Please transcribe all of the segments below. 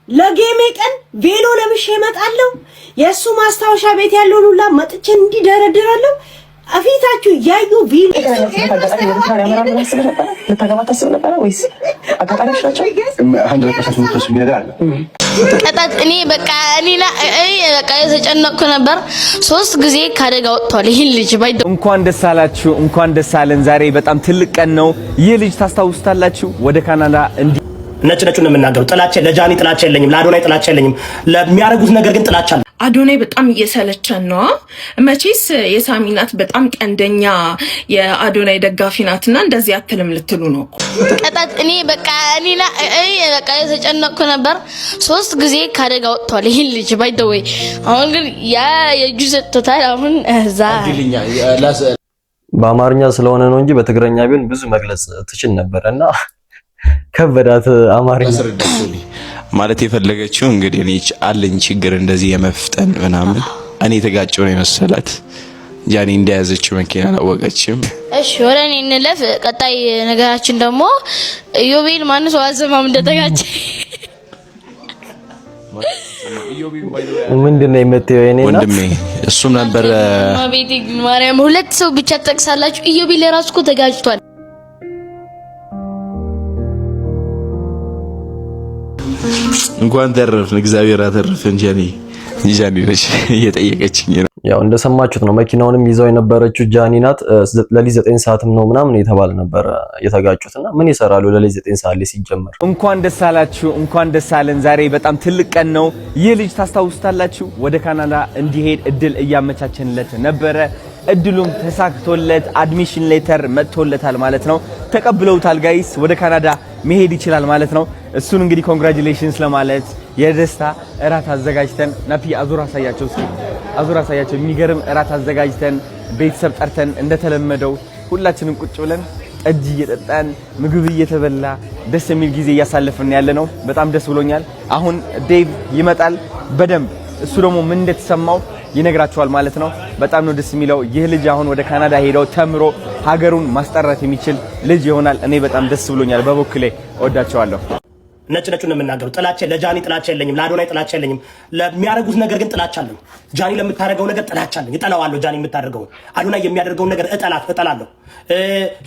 ለጌሜ ቀን ቬሎ ለብሼ እመጣለሁ። የሱ ማስታወሻ ቤት ያለውን ሁላ መጥቼ እንዲደረድራለሁ። አፊታችሁ ያዩ ቪል እኔ በቃ የተጨነቅኩ ነበር። 3 ጊዜ ካደጋ ወጥቷል። ይሄን ልጅ እንኳን ደስ አላችሁ፣ እንኳን ደስ አለን። ዛሬ በጣም ትልቅ ቀን ነው። ይህ ልጅ ታስታውሱታላችሁ። ወደ ካናዳ ነጭ ነው የምናገረው። ጥላቻ ለጃኒ ጥላቻ የለኝም፣ ለአዶናይ ጥላቻ የለኝም። ለሚያረጉት ነገር ግን ጥላቻ አለ። አዶናይ በጣም እየሰለቸን ነው። መቼስ የሳሚናት በጣም ቀንደኛ የአዶናይ ደጋፊ ናትና እንደዚህ አትልም ልትሉ ነው። እኔ በቃ የተጨነቅኩ ነበር። 3 ጊዜ ካደጋ ወጥቷል። ይሄን ልጅ ባይደወይ አሁን ግን ያ የጁ ሰጥቶታል። አሁን እዛ በአማርኛ ስለሆነ ነው እንጂ በትግረኛ ቢሆን ብዙ መግለጽ ትችል ነበርና ከበዳት አማርኛ ማለት የፈለገችው እንግዲህ እኔ አለኝ ችግር እንደዚህ የመፍጠን ምናምን እኔ ተጋጨው ነው የመሰላት። ጃኒ እንደያዘችው መኪና አላወቀችም። እሺ ወደ እኔ እንለፍ። ቀጣይ ነገራችን ደግሞ ኢዮቤል ማንስ ዋዘማም እንደተጋጨ ምንድነው የምትየው? እኔ ወንድሜ እሱም ነበር ማቤቴ ማርያም። 2 ሰው ብቻ ተጠቅሳላችሁ። ኢዮቤል ለራሱ እኮ ተጋጭቷል። እንኳን ተረፍን፣ እግዚአብሔር አተረፈን። ጃኒ ነች እየጠየቀችኝ ነው። ያው እንደሰማችሁት ነው። መኪናውንም ይዘው የነበረችው ጃኒ ናት። ለሊት 9 ሰዓትም ነው ምናምን የተባለ ነበር የተጋጩትና ምን ይሰራሉ ለሊት 9 ሰዓት ላይ ሲጀመር። እንኳን ደስ አላችሁ፣ እንኳን ደስ አለን። ዛሬ በጣም ትልቅ ቀን ነው። ይህ ልጅ ታስታውሱታላችሁ። ወደ ካናዳ እንዲሄድ እድል እያመቻቸንለት ነበረ። እድሉም ተሳክቶለት አድሚሽን ሌተር መጥቶለታል ማለት ነው። ተቀብለውታል ጋይስ። ወደ ካናዳ መሄድ ይችላል ማለት ነው። እሱን እንግዲህ ኮንግራቹሌሽንስ ለማለት የደስታ እራት አዘጋጅተን ናፒ አዙራ አሳያቸው። እስኪ አዙራ አሳያቸው። የሚገርም እራት አዘጋጅተን ቤተሰብ ጠርተን እንደተለመደው ሁላችንም ቁጭ ብለን ጠጅ እየጠጣን ምግብ እየተበላ ደስ የሚል ጊዜ እያሳለፍን ያለ ነው። በጣም ደስ ብሎኛል። አሁን ዴቭ ይመጣል። በደንብ እሱ ደግሞ ምን እንደተሰማው ይነግራችኋል ማለት ነው። በጣም ነው ደስ የሚለው። ይህ ልጅ አሁን ወደ ካናዳ ሄደው ተምሮ ሀገሩን ማስጠራት የሚችል ልጅ ይሆናል። እኔ በጣም ደስ ብሎኛል። በበኩሌ እወዳቸዋለሁ። ነጭ ነው የምናገረው። ጥላቻ ለጃኒ ጥላቻ የለኝም፣ ለአዶናይ ጥላቻ የለኝም። ለሚያረጉት ነገር ግን ጥላቻ አለኝ። ጃኒ ለምታረገው ነገር ጥላቻ አለኝ። እጠላዋለሁ። ጃኒ የምታደርገው አዶናይ የሚያደርገው ነገር እጠላለሁ።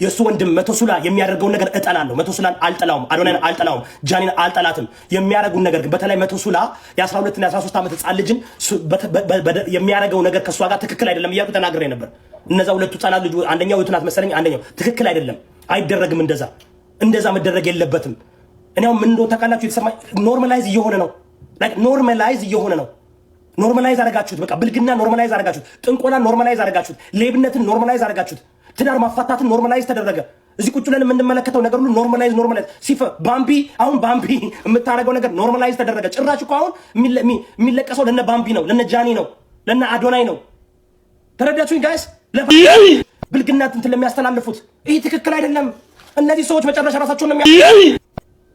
የሱ ወንድም መቶ ሱላ የሚያደርገው ነገር እጠላለሁ። መቶ ሱላን አልጠላውም፣ አዶናይን አልጠላውም፣ ጃኒን አልጠላትም። የሚያረጉት ነገር ግን በተለይ መቶ ሱላ የ12 እና 13 ዓመት ህጻን ልጅን የሚያረገው ነገር ከሷ ጋር ትክክል አይደለም እያልኩ ተናግሬ ነበር። እነዛ ሁለቱ ህጻናት ልጅ አንደኛው እህቱ ናት መሰለኝ፣ አንደኛው ትክክል አይደለም፣ አይደረግም። እንደዛ መደረግ የለበትም። እኔው ምን እንደው ተቃላችሁ የተሰማኝ ኖርማላይዝ እየሆነ ነው። ላይክ ኖርማላይዝ እየሆነ ነው። ኖርማላይዝ አረጋችሁት። በቃ ብልግና ኖርማላይዝ አረጋችሁት። ጥንቆላ ኖርማላይዝ አረጋችሁት። ሌብነትን ኖርማላይዝ አረጋችሁት። ትዳር ማፋታትን ኖርማላይዝ ተደረገ። እዚህ ቁጭ ብለን የምንመለከተው ነገር ሁሉ ኖርማላይዝ ሲፈ ባምቢ የምታረገው ነገር ኖርማላይዝ ተደረገ። ጭራሽ እኮ አሁን የሚለቀሰው ለነ ባምቢ ነው፣ ለነ ጃኒ ነው፣ ለነ አዶናይ ነው። ተረዳችሁኝ ጋይስ? ብልግናት እንትን ለሚያስተላልፉት ይሄ ትክክል አይደለም። እነዚህ ሰዎች መጨረሻ ራሳቸውን ነው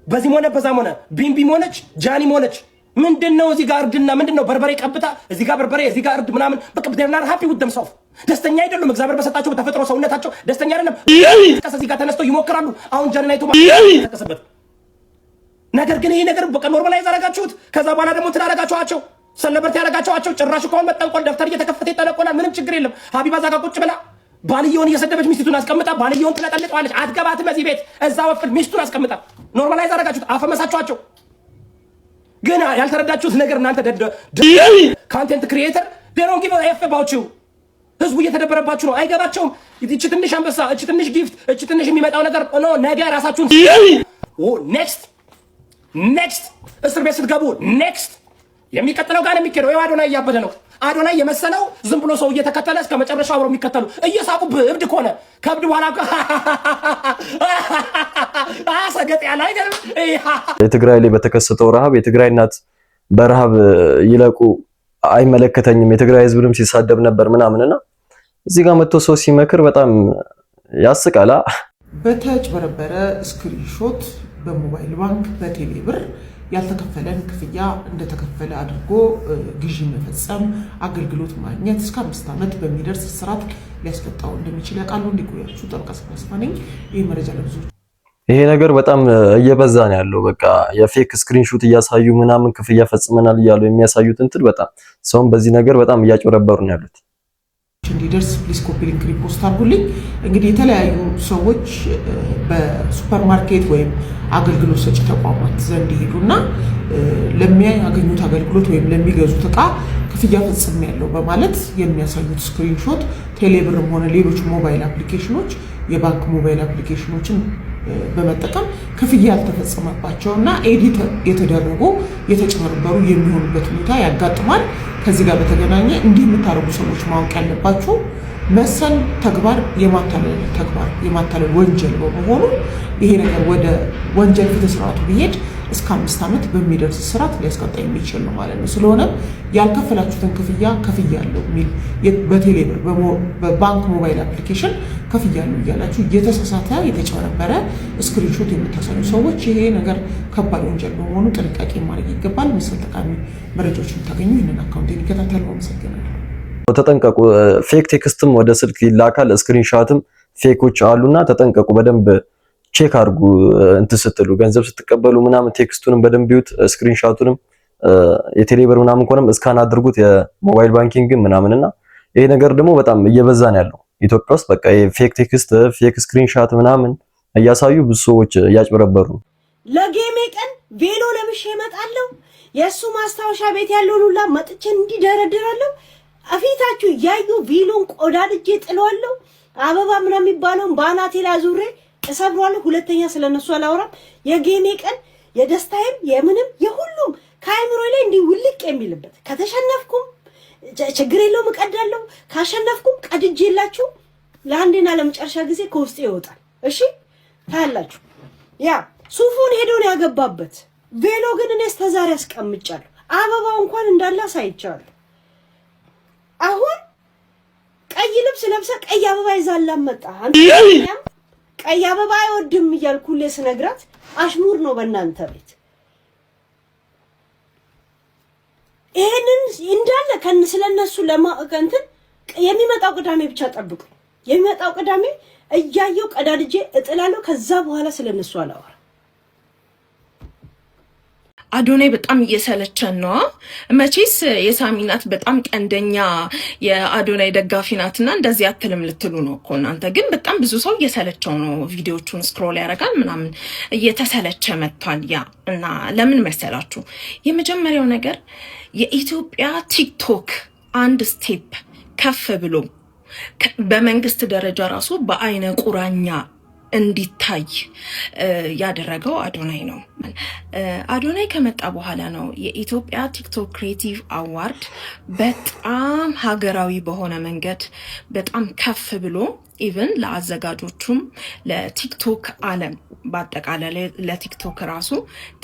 በዚህ ሆነ በዛም ሆነ ቢምቢም ሆነች ጃኒም ሆነች ምንድነው እዚህ ጋር እርድና ምንድነው በርበሬ ቀብታ እዚህ ጋር በርበሬ እዚህ ጋር እርድ ምናምን በቃ ደናር ሃፒ ውደም ሰው ደስተኛ አይደሉም። እግዚአብሔር በሰጣቸው በተፈጥሮ ሰውነታቸው ደስተኛ አይደለም። እዚህ ጋር ተነስተው ይሞክራሉ። አሁን ጃኒ ናይቶ ተከሰበት ነገር ግን ይሄ ነገር በቃ ኖርማላይዝ አረጋችሁት። ከዛ በኋላ ደግሞ ትዳረጋችኋቸው ሰለበርት ያረጋችኋቸው። ጭራሽ እኮ መጣንቆል ደፍተር እየተከፈተ ይጠነቆላል። ምንም ችግር የለም። ሀቢባ ዛጋ ቁጭ ብላ ባልየውን እየሰደበች ሚስቱን አስቀምጣ ባልየውን ትለጠልጠዋለች። አትገባትም እዚህ ቤት እዛ ወፍል ሚስቱን አስቀምጣ ኖርማላይዝ አረጋችሁት። አፈመሳችኋቸው። ግን ያልተረዳችሁት ነገር እናንተ ኮንቴንት ክሪኤተር they don't give a f about you። ህዝቡ እየተደበረባችሁ ነው። አይገባቸውም። እቺ ትንሽ አንበሳ፣ እቺ ትንሽ ጊፍት፣ እቺ ትንሽ የሚመጣው ነገር ነገ ራሳችሁን ኔክስት እስር ቤት ስትገቡ ኔክስት የሚቀጥለው ጋር የሚከረው አዶናይ እያበደ ነው። አዶናይ የመሰለው ዝም ብሎ ሰው እየተከተለ እስከ መጨረሻው አብረው የሚከተሉ እየሳቁብህ እብድ ከሆነ ከብድ በኋላ ሰገጥ ያለ አይደለም። የትግራይ ላይ በተከሰተው ረሃብ የትግራይ እናት በረሃብ ይለቁ አይመለከተኝም የትግራይ ህዝብንም ሲሳደብ ነበር ምናምንና እዚህ ጋር መጥቶ ሰው ሲመክር በጣም ያስቃላ። በተጭበረበረ ስክሪንሾት በሞባይል ባንክ በቴሌ ብር ያልተከፈለን ክፍያ እንደተከፈለ አድርጎ ግዢ መፈጸም አገልግሎት ማግኘት እስከ 5 ዓመት በሚደርስ እስራት ሊያስቀጣው እንደሚችል ያውቃሉ። እንዲቆያችሁ ጠበቃ ስፋ ነኝ። ይህ መረጃ ለብዙዎች ይሄ ነገር በጣም እየበዛ ነው ያለው። በቃ የፌክ ስክሪንሾት እያሳዩ ምናምን ክፍያ ፈጽመናል እያሉ የሚያሳዩት እንትን በጣም ሰውን በዚህ ነገር በጣም እያጭበረበሩ ነው ያሉት። እንዲደርስ ፕሊስ ኮፒ ሊንክ ሪፖስት አድርጉልኝ። እንግዲህ የተለያዩ ሰዎች በሱፐርማርኬት ወይም አገልግሎት ሰጪ ተቋማት ዘንድ ይሄዱና ለሚያገኙት አገልግሎት ወይም ለሚገዙት እቃ ክፍያ ፈጽሜያለሁ በማለት የሚያሳዩት ስክሪንሾት ቴሌብርም ሆነ ሌሎች ሞባይል አፕሊኬሽኖች የባንክ ሞባይል አፕሊኬሽኖችን በመጠቀም ክፍያ ያልተፈጸመባቸውና ኤዲት የተደረጉ የተጨመረበሩ የሚሆኑበት ሁኔታ ያጋጥማል። ከዚህ ጋር በተገናኘ እንዲህ የምታደርጉ ሰዎች ማወቅ ያለባችሁ መሰል ተግባር የማታለል ወንጀል በመሆኑ ይሄ ነገር ወደ ወንጀል ፍትህ ስርዓቱ ቢሄድ እስከ 5 ዓመት በሚደርስ እስራት ሊያስቀጣ የሚችል ነው ማለት ነው። ስለሆነ ያልከፈላችሁትን ክፍያ ከፍያለሁ የሚል በቴሌብር በባንክ ሞባይል አፕሊኬሽን ከፍያለሁ እያላችሁ እየተሳሳተ የተጨበረበረ ስክሪንሾት የምታሳዩ ሰዎች ይሄ ነገር ከባድ ወንጀል በመሆኑ ጥንቃቄ ማድረግ ይገባል። መሰል ጠቃሚ መረጃዎች የምታገኙ ይህንን አካውንት የሚከታተሉ አመሰግናለሁ። ተጠንቀቁ። ፌክ ቴክስትም ወደ ስልክ ይላካል፣ ስክሪንሾትም ፌኮች አሉና ተጠንቀቁ። በደንብ ቼክ አድርጉ። እንትን ስትሉ ገንዘብ ስትቀበሉ ምናምን ቴክስቱንም በደንብ ይዩት፣ ስክሪንሾቱንም የቴሌብር ምናምን ከሆነም እስካን አድርጉት፣ የሞባይል ባንኪንግ ምናምንና ይሄ ነገር ደግሞ በጣም እየበዛ ነው ያለው ኢትዮጵያ ውስጥ። በቃ ፌክ ቴክስት ፌክ ስክሪንሾት ምናምን እያሳዩ ብዙ ሰዎች እያጭበረበሩ ነው። ለጌሜ ቀን ቬሎ ለብሼ እመጣለሁ። የእሱ ማስታወሻ ቤት ያለውን ሁላ መጥቼ እንዲደረድራለሁ። አፊታችሁ ያዩ ቬሎን ቆዳድጄ ጥለዋለሁ። አበባ ምናምን የሚባለውን ባናቴ ላይ አዙሬ እሰብሯለሁ። ሁለተኛ ስለነሱ አላወራም። የጌሜ ቀን የደስታዬም የምንም የሁሉም ከአይምሮ ላይ እንዲህ ውልቅ የሚልበት ከተሸነፍኩም ችግር የለውም እቀዳለሁ፣ ካሸነፍኩም ቀድጄላችሁ ለአንዴና ለመጨረሻ ጊዜ ከውስጤ ይወጣል። እሺ ታያላችሁ። ያ ሱፉን ሄዶ ነው ያገባበት ቬሎ ግን እኔ እስከዛሬ አስቀምጫለሁ። አበባው እንኳን እንዳለ አሳይቻለሁ። አሁን ቀይ ልብስ ለብሰ ቀይ አበባ ይዛላ መጣ። ቀይ አበባ አይወድም እያልኩ ስነግራት አሽሙር ነው በእናንተ ቤት። ይሄንን እንዳለ ስለነሱ ለማቀንተን የሚመጣው ቅዳሜ ብቻ ጠብቁ። የሚመጣው ቅዳሜ እያየው ቀዳድጄ እጥላለሁ። ከዛ በኋላ ስለነሱ አላወራ። አዶናይ በጣም እየሰለቸን ነው። መቼስ የሳሚናት በጣም ቀንደኛ የአዶናይ ደጋፊ ናትና እንደዚህ አትልም ልትሉ ነው እኮ እናንተ። ግን በጣም ብዙ ሰው እየሰለቸው ነው። ቪዲዮቹን ስክሮል ያደርጋል ምናምን እየተሰለቸ መጥቷል። ያ እና ለምን መሰላችሁ? የመጀመሪያው ነገር የኢትዮጵያ ቲክቶክ አንድ ስቴፕ ከፍ ብሎ በመንግስት ደረጃ ራሱ በአይነ ቁራኛ እንዲታይ ያደረገው አዶናይ ነው። አዶናይ ከመጣ በኋላ ነው የኢትዮጵያ ቲክቶክ ክሬቲቭ አዋርድ በጣም ሀገራዊ በሆነ መንገድ በጣም ከፍ ብሎ ኢቭን ለአዘጋጆቹም ለቲክቶክ ዓለም በአጠቃላይ ለቲክቶክ ራሱ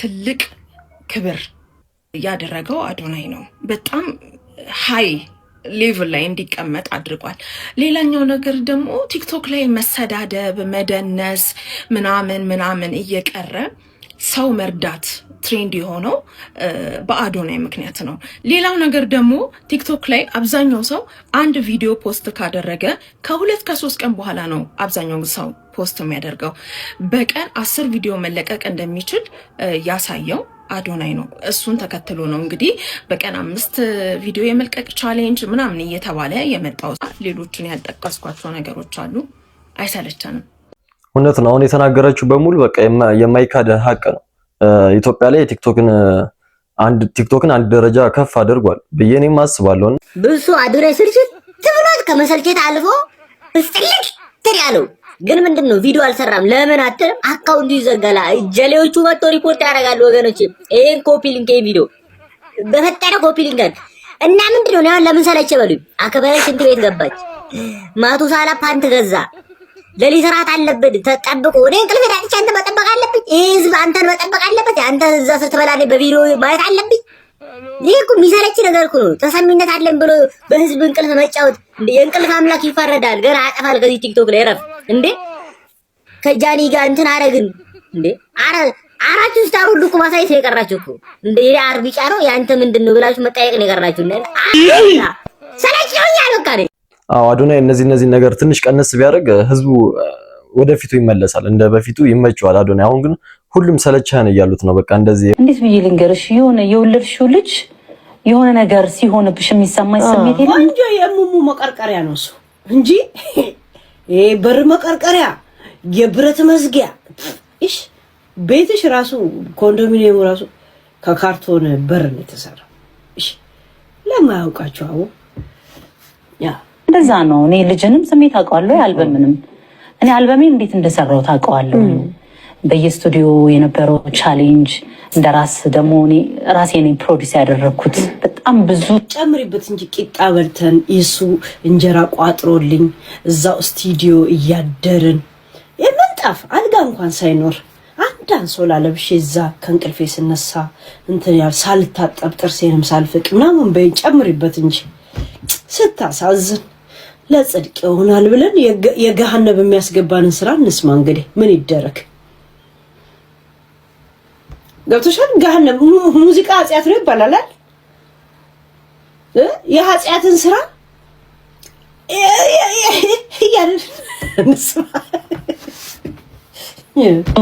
ትልቅ ክብር ያደረገው አዶናይ ነው። በጣም ሃይ ሌቭል ላይ እንዲቀመጥ አድርጓል። ሌላኛው ነገር ደግሞ ቲክቶክ ላይ መሰዳደብ፣ መደነስ ምናምን እየቀረ ሰው መርዳት ትሬንድ የሆነው በአዶናይ ምክንያት ነው። ሌላው ነገር ደግሞ ቲክቶክ ላይ አብዛኛው ሰው አንድ ቪዲዮ ፖስት ካደረገ ከ2 ከ3 ቀን በኋላ ነው አብዛኛው ሰው ፖስት የሚያደርገው። በቀን 10 ቪዲዮ መለቀቅ እንደሚችል ያሳየው አዶናይ ነው። እሱን ተከትሎ ነው እንግዲህ በቀን 5 ቪዲዮ የመልቀቅ ቻሌንጅ ምናምን እየተባለ የመጣው። ሌሎችን ያልጠቀስኳቸው ነገሮች አሉ። አይሰለቸንም። እውነት ነው። አሁን የተናገረችው በሙሉ በቃ የማይካድ ሀቅ ነው። ኢትዮጵያ ላይ ቲክቶክን አንድ ደረጃ ከፍ አድርጓል ብዬ እኔም አስባለሁ። ብዙ አዶናይ ስልችት ትብሎት ከመሰልቸት አልፎ እስጥልቅ ትሪያለው። ግን ምንድነው ቪዲዮ አልሰራም ለምን አትልም? አካውንቱ ይዘጋላ። ጀሌዎቹ መጥቶ ሪፖርት ያደርጋሉ። ወገኖች ይሄን ኮፒ ሊንክ ቪዲዮ በፈጠረ ኮፒ ሊንክ እና ምንድነው ነው ለምን ሰለቸ በሉኝ። አከበረሽ እንት ቤት ገባች። ማቱ ሳላ ፓንት ገዛ። ለሊት ራት አለበት ተጠብቁ። እኔ እንቅልፍ ዳጭ አንተ መጠበቅ አለብኝ። ህዝብ አንተን መጠበቅ አለበት። አንተ እዛ ስትበላ በቪዲዮ ማየት አለብኝ። ይሄ እኮ የሚሰለች ነገር እኮ ነው። ተሰሚነት አለን ብሎ በህዝብ እንቅልፍ መጫወት የእንቅልፍ አምላክ ይፈረዳል። ገና አጠፋል። ከዚህ ቲክቶክ ላይ ረፍ እንዴ ከጃኒ ጋር እንትን አረግን እንዴ አራችሁ ስታሩ ልኩ ማሳየት ነው የቀራችሁ እኮ እንዴ አርቢጫ ነው ያንተ ምንድነው ብላችሁ መጠየቅ ነው የቀራችሁ። ሰለችኝ ያለው ካለ አዶናይ እነዚህ ነገር ትንሽ ቀነስ ቢያደርግ ህዝቡ ወደፊቱ ይመለሳል፣ እንደ በፊቱ ይመቸዋል አዶናይ። አሁን ግን ሁሉም ሰለቻን እያሉት ነው። በቃ እንደዚህ እንዴት ብዬ ልንገርሽ? የሆነ የወለድሽው ልጅ የሆነ ነገር ሲሆንብሽ የሚሰማኝ ስሜት የለም። እንጂ የሙሙ መቀርቀሪያ ነው እሱ እንጂ ይሄ በር መቀርቀሪያ የብረት መዝጊያ እሺ፣ ቤትሽ ራሱ ኮንዶሚኒየሙ ራሱ ከካርቶን በር ነው የተሰራው። እሺ፣ ለማያውቃቸው አዎ፣ ያ እንደዛ ነው። እኔ ልጅንም ስሜት አውቀዋለሁ፣ አልበምንም እኔ አልበሜን እንዴት እንደሰራው ታውቀዋለሁ። በየስቱዲዮ የነበረው ቻሌንጅ እንደራስ ደግሞ እኔ ራሴ ነኝ ፕሮዲዩስ ያደረኩት። በጣም ብዙ ጨምሪበት እንጂ ቂጣ በልተን እሱ እንጀራ ቋጥሮልኝ እዛው ስቱዲዮ እያደርን የምንጣፍ አልጋ እንኳን ሳይኖር አንድ አንሶላ ለብሼ እዛ ከእንቅልፌ ስነሳ እንትን ያል ሳልታጠብ ጥርሴንም ሳልፍቅ ምናምን በይ ጨምሪበት እንጂ ስታሳዝን። ለጽድቅ ይሆናል ብለን የገሃነብ የሚያስገባንን ስራ እንስማ። እንግዲህ ምን ይደረግ? ገብቶሻል? ገሃነም ሙዚቃ ኃጢአት ነው ይባላል። የኃጢአትን ስራ ያያል እንስማ።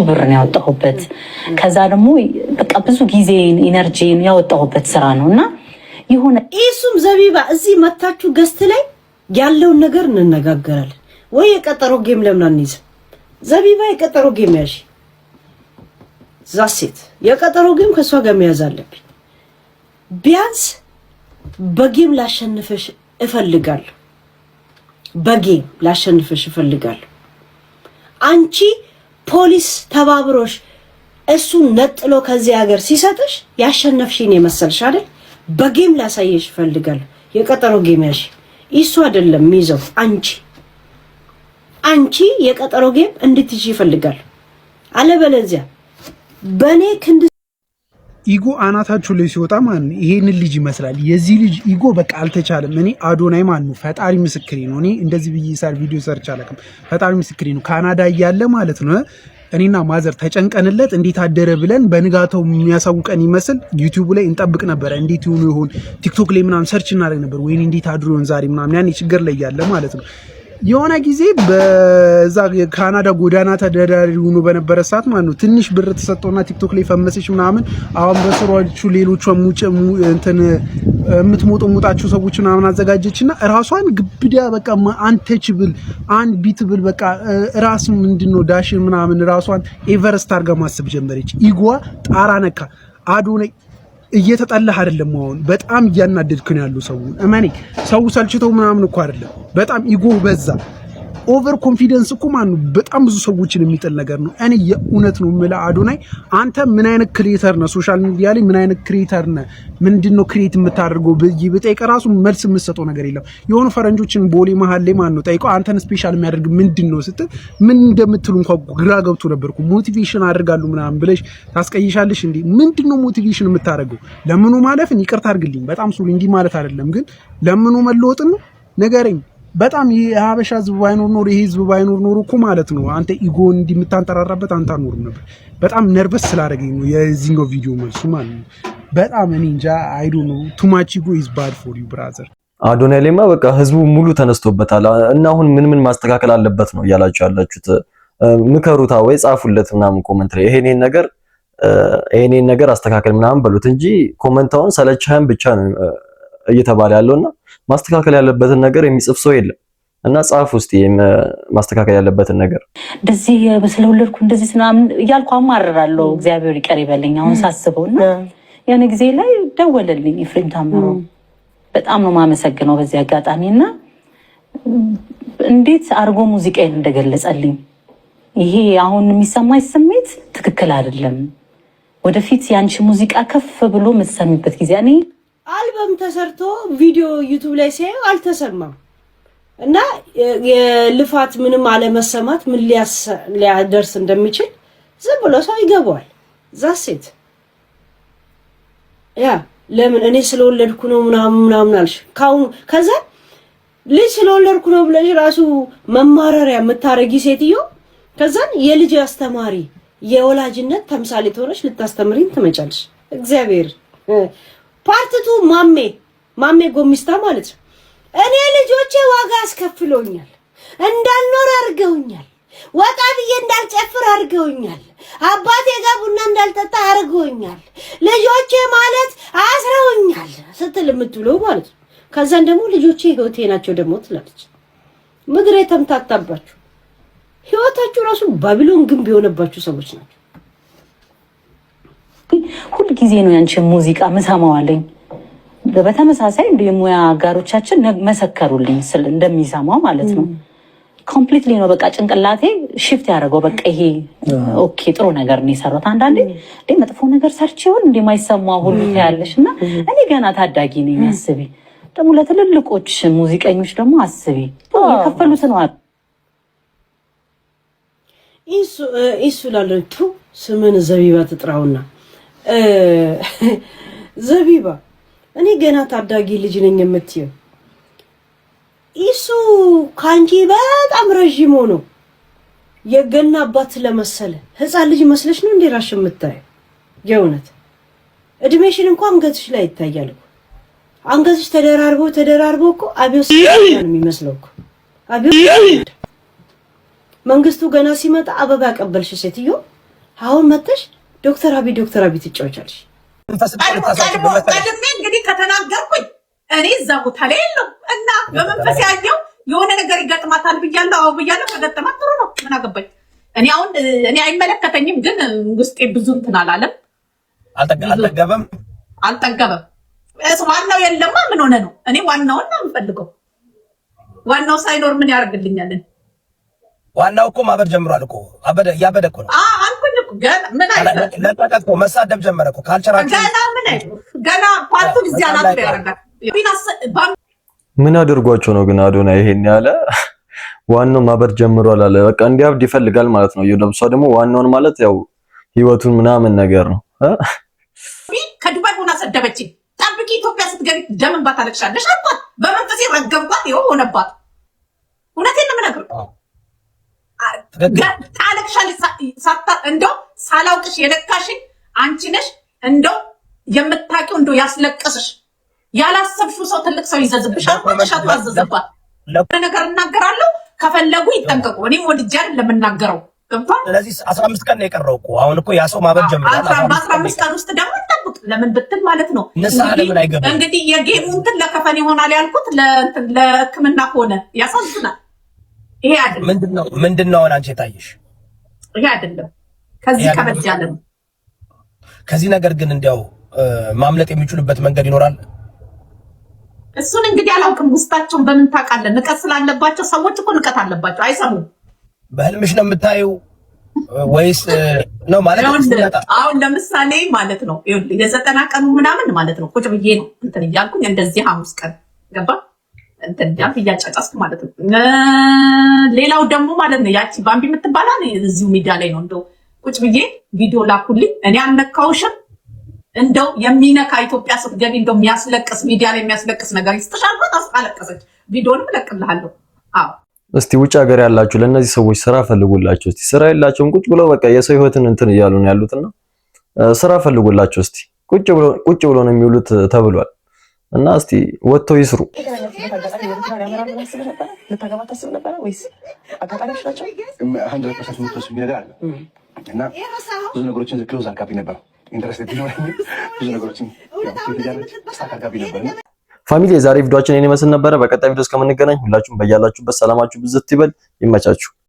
ብርን ያወጣሁበት ከዛ ደግሞ በቃ ብዙ ጊዜ ኢነርጂን ያወጣሁበት ስራ ነውና ይሁን እሱም ዘቢባ እዚህ መታችሁ ገስት ላይ ያለውን ነገር እንነጋገራለን ወይ? የቀጠሮ ጌም ለምን አንይዝም? ዘቢባ የቀጠሮ ጌም ያሺ ዛሴት የቀጠሮ ጌም ከሷ ጋር መያዝ አለብኝ። ቢያንስ በጌም ላሸንፈሽ እፈልጋለሁ። በጌም ላሸንፈሽ እፈልጋለሁ። አንቺ ፖሊስ ተባብሮሽ እሱ ነጥሎ ከዚህ ሀገር ሲሰጥሽ ያሸነፍሽኝ የመሰልሽ አይደል? በጌም ላሳየሽ እፈልጋለሁ። የቀጠሮ ጌም ያሺ እሱ አይደለም ሚይዘው አንቺ የቀጠሮ ጌም እንድትይጂ ይፈልጋል። አለበለዚያ በኔ ክንድ ኢጎ አናታችሁ ላይ ሲወጣ ማን ይሄንን ልጅ ይመስላል። የዚህ ልጅ ኢጎ በቃ አልተቻለም። እኔ አዶናይ ማን ነው ፈጣሪ ምስክሬ ነው። እኔ እንደዚህ ብዬ ሳር ቪዲዮ ሰርች አለቅም። ፈጣሪ ምስክሬ ነው። ካናዳ እያለ ማለት ነው እኔና ማዘር ተጨንቀንለት እንዴት አደረ ብለን በንጋታው የሚያሳውቀን ይመስል ዩቲዩብ ላይ እንጠብቅ ነበር። እንዴት ይሁን ቲክቶክ ላይ ምናምን ሰርች እናደርግ ነበር። ወይኔ እንዴት አድሮ ይሆን ዛሬ ምናምን ያኔ ችግር ላይ ያለ ማለት ነው። የሆነ ጊዜ በዛ ካናዳ ጎዳና ተዳዳሪ ሆኖ በነበረ ሰዓት ማለት ነው ትንሽ ብር ተሰጠውና ቲክቶክ ላይ ፈመሰች ምናምን። አሁን በስሯቹ ሌሎቹ እንትን የምትሞጠሙጣቸው ሰዎች ምናምን አዘጋጀችና ራሷን ግብዳ በቃ አንተችብል አንቢትብል በቃ ራስ ምንድነው ዳሽ ምናምን ራሷን ኤቨረስት አድርጋ ማሰብ ጀመረች። ኢጓ ጣራ ነካ። አዶናይ እየተጠላህ አይደለም፣ አሁን በጣም እያናደድክ ነው ያለው ሰው። እማኔ ሰው ሰልችተው ምናምን እኮ አይደለም፣ በጣም ኢጎ በዛ። ኦቨር ኮንፊደንስ እኮ ማን ነው በጣም ብዙ ሰዎችን የሚጥል ነገር ነው። እኔ የእውነት ነው የምልህ አዶናይ፣ አንተ ምን አይነት ክሬተር ነህ? ሶሻል ሚዲያ ላይ ምን አይነት ክሬተር ነህ? ምንድነው ክሬት የምታደርገው? በጠይቀህ ራሱ መልስ የምትሰጠው ነገር የለም። የሆኑ ፈረንጆችን ቦሌ መሀል ላይ ማን ነው ጠይቀው አንተን ስፔሻል የሚያደርግ ምንድነው ስትል ምን እንደምትሉ እንኳን ግራ ገብቶ ነበርኩ። ሞቲቬሽን አድርጋለሁ ምናምን ብለሽ ታስቀይሻለሽ እንዴ? ምንድነው ሞቲቬሽን የምታደርገው? ለምኑ ማለፍን ይቅርታ አድርግልኝ፣ በጣም ሱል እንዲህ ማለት አይደለም፣ ግን ለምኑ መለወጥን ነው ነገረኝ። በጣም የሀበሻ ህዝብ ባይኖር ኖር ይሄ ህዝብ ባይኖር ኖር እኮ ማለት ነው አንተ ኢጎን እንዲምታንጠራራበት አንተ አኖርም ነበር። በጣም ነርቨስ ስላደረገኝ ነው የዚህኛው ቪዲዮ መልሱ ማለት ነው። በጣም እኔ እንጃ አይ ዶንት ኖ ቱ ማች ኢጎ ኢዝ ባድ ፎር ዩ ብራዘር። አዶናይ ላይማ በቃ ህዝቡ ሙሉ ተነስቶበታል። እና አሁን ምን ማስተካከል አለበት ነው እያላችሁ ያላችሁት? ምከሩታ ወይ ጻፉለት ምናምን ኮሜንት ላይ ይሄንን ነገር አስተካከል ምናምን በሉት እንጂ ኮሜንታውን ሰለቻህን ብቻ ነው እየተባለ ያለውና ማስተካከል ያለበትን ነገር የሚጽፍ ሰው የለም። እና ጻፍ ውስጥ ማስተካከል ያለበትን ነገር እንደዚህ ስለወለድኩ እንደዚህ ምናምን እያልኩ አማርራለሁ። እግዚአብሔር ይቀር ይበልኝ አሁን ሳስበውና ያን ጊዜ ላይ ደወለልኝ ኤፍሬም ታምሩ። በጣም ነው ማመሰግነው በዚህ አጋጣሚና እንዴት አርጎ ሙዚቃዬን እንደገለጸልኝ። ይሄ አሁን የሚሰማኝ ስሜት ትክክል አይደለም። ወደፊት ያንቺ ሙዚቃ ከፍ ብሎ የምትሰሚበት ጊዜ እኔ አልበም ተሰርቶ ቪዲዮ ዩቲዩብ ላይ ሲያዩ አልተሰማም እና የልፋት ምንም አለመሰማት ምን ሊያደርስ እንደሚችል ዝም ብሎ ሰው ይገባዋል። ዛሴት ያ ለምን እኔ ስለወለድኩ ነው ምናምን አልሽ። ከዛ ልጅ ስለወለድኩ ነው ብለሽ ራሱ መማረሪያ የምታረጊ ሴትዮ ከዛን የልጅ አስተማሪ የወላጅነት ተምሳሌት ሆነሽ ልታስተምሪኝ ትመጫለሽ። እግዚአብሔር ፓርቲቱ ማሜ ጎሚስታ ማለት ነው። እኔ ልጆቼ ዋጋ አስከፍሎኛል፣ እንዳልኖር አድርገውኛል፣ ወጣ ብዬ እንዳልጨፍር አድርገውኛል። አባቴ ጋር ቡና እንዳልጠጣ አድርገውኛል። ልጆቼ ማለት አስረውኛል ስትል የምትውለው ማለት ነው። ከዛን ደግሞ ልጆቼ ህይወቴ ናቸው ደግሞ ትላለች። ምድር የተምታታባችሁ ህይወታችሁ ራሱ ባቢሎን ግንብ የሆነባችሁ ሰዎች ናቸው። ሁል ጊዜ ነው ያንቺ ሙዚቃ ምሰማዋለኝ። በተመሳሳይ እንደ የሙያ አጋሮቻችን መሰከሩልኝ ስለ እንደሚሰማው ማለት ነው። ኮምፕሊትሊ ነው በቃ ጭንቅላቴ ሽፍት ያደረገው። በቃ ይሄ ኦኬ ጥሩ ነገር ነው የሰራሁት። አንዳንዴ መጥፎ ነገር ሰርቼ ይሆን እንደማይሰማው ሁሉ ታያለሽና እኔ ገና ታዳጊ ነኝ። አስቢ ደግሞ ለትልልቆች ሙዚቀኞች ደግሞ አስቢ የከፈሉት ነው። ኢሱ ላለቱ ስምን ዘቢባ ትጥራውና ዘቢባ እኔ ገና ታዳጊ ልጅ ነኝ የምትይው ኢሱ ካንቺ በጣም ረጅም ሆኖ የገና አባት ስለመሰለ ህፃን ልጅ መስለሽ ነው እንዴ ራሽ የምታየው? የእውነት እድሜሽን እንኳን አንገትሽ ላይ ይታያል እኮ። አንገትሽ ተደራርቦ እኮ አብዮስ ነው የሚመስለው እኮ አብዮስ። መንግስቱ ገና ሲመጣ አበባ ያቀበልሽ ሴትዮ አሁን መጥተሽ ዶክተር አብይ ትጫወቻለሽ። ቀድሜ እንግዲህ ከተናገርኩኝ እኔ እዛ ቦታ ላይ የለው እና በመንፈስ ያየው የሆነ ነገር ይገጥማታል ብያለሁ። አዎ ብያለሁ። ከገጠማት ጥሩ ነው። ምን አገባኝ እኔ አሁን እኔ አይመለከተኝም። ግን ውስጤ ብዙ እንትን አላለም። አልጠገበም። ዋናው የለማ ምን ሆነ ነው? እኔ ዋናውን ነው የምፈልገው። ዋናው ሳይኖር ምን ያደርግልኛል? ዋናው እኮ ማበድ ጀምሯል እኮ እያበደ እኮ ነው። አንኩኝ እኮ ገና ምን አይነት ለጠቀት እኮ መሳደብ ጀመረ እኮ ካልቸራችን ገና ምን አይነት ገና ፓርቱ ጊዜ አላት ያደርጋል። ምን አድርጓቸው ነው ግን አዶናይ ይሄን ያለ? ዋናው ማበድ ጀምሯል አለ። በቃ እንዲያብድ ይፈልጋል ማለት ነው። የደብሷ ደግሞ ዋናውን ማለት ያው ህይወቱን ምናምን ነገር ነው። ከዱባይ ሆና ሰደበችኝ። ጠብቂ ኢትዮጵያ ስትገቢ ደም እንባ ታለቅሻለሽ አልኳት። በመንፈሴ ረገምኳት። ይኸው ሆነባት። እውነቴን ነው የምነግርህ። ታለቅሻለሽ። እንደው ሳላውቅሽ የነካሽኝ አንቺ ነሽ። እንደው የምታውቂው እንደው ያስለቅስሽ ያላሰብሽው ሰው ትልቅ ሰው ይዘዝብሻል። ቆንሻት ማዘዘባት ነገር እናገራለሁ። ከፈለጉ ይጠንቀቁ። እኔም ወድጄ አይደለም የምናገረው። ገብቷል። ስለዚህ 15 ቀን ነው የቀረው እኮ አሁን እኮ ያ ሰው ማበድ ጀምሯል። 15 ቀን ውስጥ ደግሞ እንጠብቅ። ለምን ብትል ማለት ነው እንግዲህ የጌሙ እንትን ለከፈን ይሆናል ያልኩት ለሕክምና ከሆነ ያሳዝናል። ይሄ አይደለም። ምንድነው አንቺ የታየሽ? ይሄ አይደለም። ከዚህ ከበድ ያለ ነው። ከዚህ ነገር ግን እንዲያው ማምለጥ የሚችሉበት መንገድ ይኖራል። እሱን እንግዲህ አላውቅም። ውስጣቸውን በምን ታውቃለህ? ንቀት ስላለባቸው ሰዎች እኮ ንቀት አለባቸው። አይሰሙም። በህልምሽ ነው የምታየው ወይስ ነው ማለት ነው? አሁን ለምሳሌ ማለት ነው የ90 ቀኑ ምናምን ማለት ነው ቁጭ ብዬ ነው እንትን እያልኩኝ እንደዚህ 5 ቀን ገባ እንትን እያጫጫስኩ ማለት ነው። ሌላው ደግሞ ማለት ነው ያቺ ባምቢ የምትባላ እዚሁ ሚዲያ ላይ ነው እንደው ቁጭ ብዬ ቪዲዮ ላኩልኝ። እኔ አልነካውሽም እንደው የሚነካ ኢትዮጵያ ስትገቢ እንደው የሚያስለቅስ ሚዲያ ላይ የሚያስለቅስ ነገር ይስተሻልባት አስለቀሰች። ቪዲዮንም እለቅልሃለሁ። አዎ እስቲ ውጭ ሀገር ያላችሁ ለእነዚህ ሰዎች ስራ ፈልጉላቸው። እስቲ ስራ የላቸውም ቁጭ ብለው በቃ የሰው ህይወትን እንትን እያሉ ነው ያሉትና ስራ ፈልጉላቸው። እስቲ ቁጭ ብለው ነው የሚውሉት ተብሏል። እና እስቲ ወጥተው ይስሩ። ብዙ ነገሮችን ክሎዝ አካባቢ ነበር ኢንተረስት ቢኖር ብዙ ነገሮችን አካባቢ ነበር። ፋሚሊ የዛሬ ቪዲዮአችን ይሄን ይመስል ነበረ። በቀጣይ ቪዲዮ እስከምንገናኝ ሁላችሁም በያላችሁበት ሰላማችሁ ብዝት ይበል። ይመቻችሁ።